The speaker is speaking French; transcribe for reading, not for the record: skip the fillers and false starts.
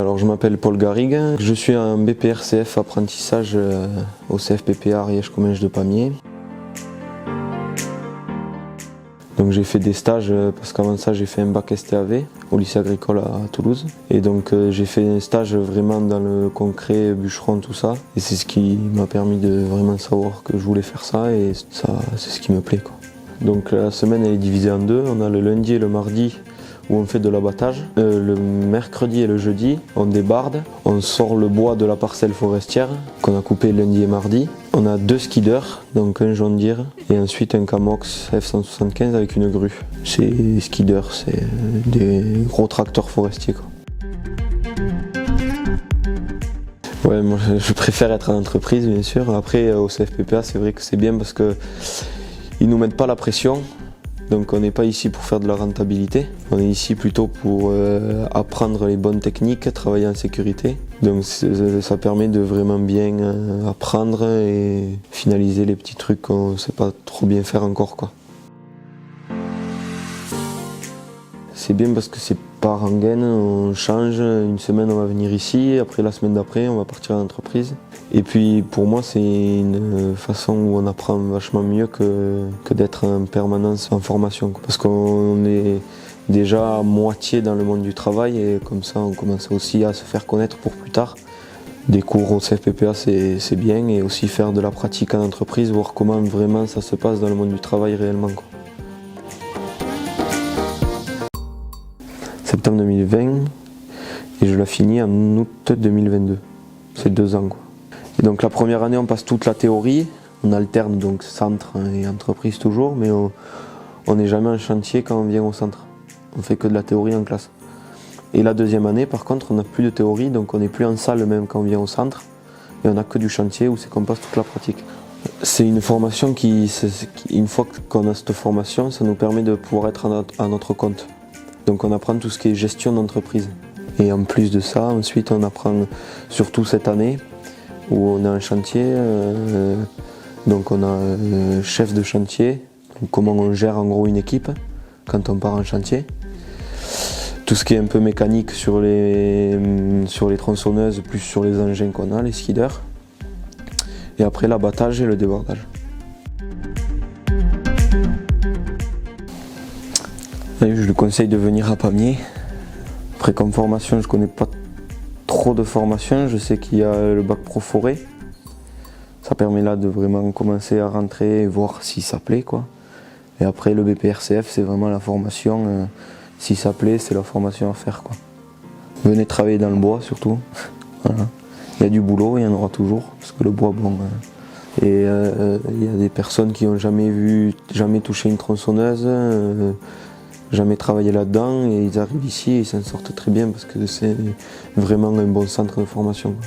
Alors je m'appelle Paul Garrigue, je suis un BPRCF apprentissage au CFPPA Ariège-Comminges de Pamiers. Donc j'ai fait des stages parce qu'avant ça j'ai fait un bac STAV au lycée agricole à Toulouse. Et donc j'ai fait un stage vraiment dans le concret, bûcheron, tout ça. Et c'est ce qui m'a permis de vraiment savoir que je voulais faire ça et ça c'est ce qui me plaît, quoi. Donc la semaine elle est divisée en deux, on a le lundi et le mardi où on fait de l'abattage. Le mercredi et le jeudi, on débarde, on sort le bois de la parcelle forestière qu'on a coupé lundi et mardi. On a 2 skiders, donc un John Deere et ensuite un Camox F175 avec une grue. C'est skiders, c'est des gros tracteurs forestiers, quoi. Ouais, moi je préfère être en entreprise, bien sûr. Après au CFPPA, c'est vrai que c'est bien parce que ils nous mettent pas la pression. Donc on n'est pas ici pour faire de la rentabilité, on est ici plutôt pour apprendre les bonnes techniques, travailler en sécurité. Donc ça permet de vraiment bien apprendre et finaliser les petits trucs qu'on ne sait pas trop bien faire encore, quoi. C'est bien parce que c'est par en gaine, on change, une semaine on va venir ici, après la semaine d'après on va partir à l'entreprise. Et puis pour moi c'est une façon où on apprend vachement mieux que d'être en permanence en formation, quoi. Parce qu'on est déjà à moitié dans le monde du travail et comme ça on commence aussi à se faire connaître pour plus tard. Des cours au CFPPA c'est bien et aussi faire de la pratique en entreprise, voir comment vraiment ça se passe dans le monde du travail réellement, quoi. Septembre 2020 et je la finis en août 2022. C'est 2 ans, quoi. Et donc la première année on passe toute la théorie, on alterne donc centre et entreprise toujours, mais on n'est jamais en chantier quand on vient au centre. On fait que de la théorie en classe. Et la deuxième année par contre on n'a plus de théorie, donc on n'est plus en salle même quand on vient au centre, et on n'a que du chantier où c'est qu'on passe toute la pratique. C'est une formation qui, une fois qu'on a cette formation, ça nous permet de pouvoir être à notre compte. Donc on apprend tout ce qui est gestion d'entreprise. Et en plus de ça, ensuite on apprend surtout cette année où on a un chantier, donc on a chef de chantier, donc comment on gère en gros une équipe quand on part en chantier. Tout ce qui est un peu mécanique sur les tronçonneuses, plus sur les engins qu'on a, les skiders. Et après l'abattage et le débordage. Je lui conseille de venir à Pamiers. Après comme formation, je ne connais pas trop de formation. Je sais qu'il y a le bac pro forêt. Ça permet là de vraiment commencer à rentrer et voir si ça plaît, quoi. Et après le BPRCF, c'est vraiment la formation. Si ça plaît, c'est la formation à faire, quoi. Venez travailler dans le bois surtout. Voilà. Il y a du boulot, il y en aura toujours. Parce que le bois, bon... Et il y a des personnes qui n'ont jamais touché une tronçonneuse. Jamais travaillé là-dedans et ils arrivent ici et ils s'en sortent très bien parce que c'est vraiment un bon centre de formation, quoi.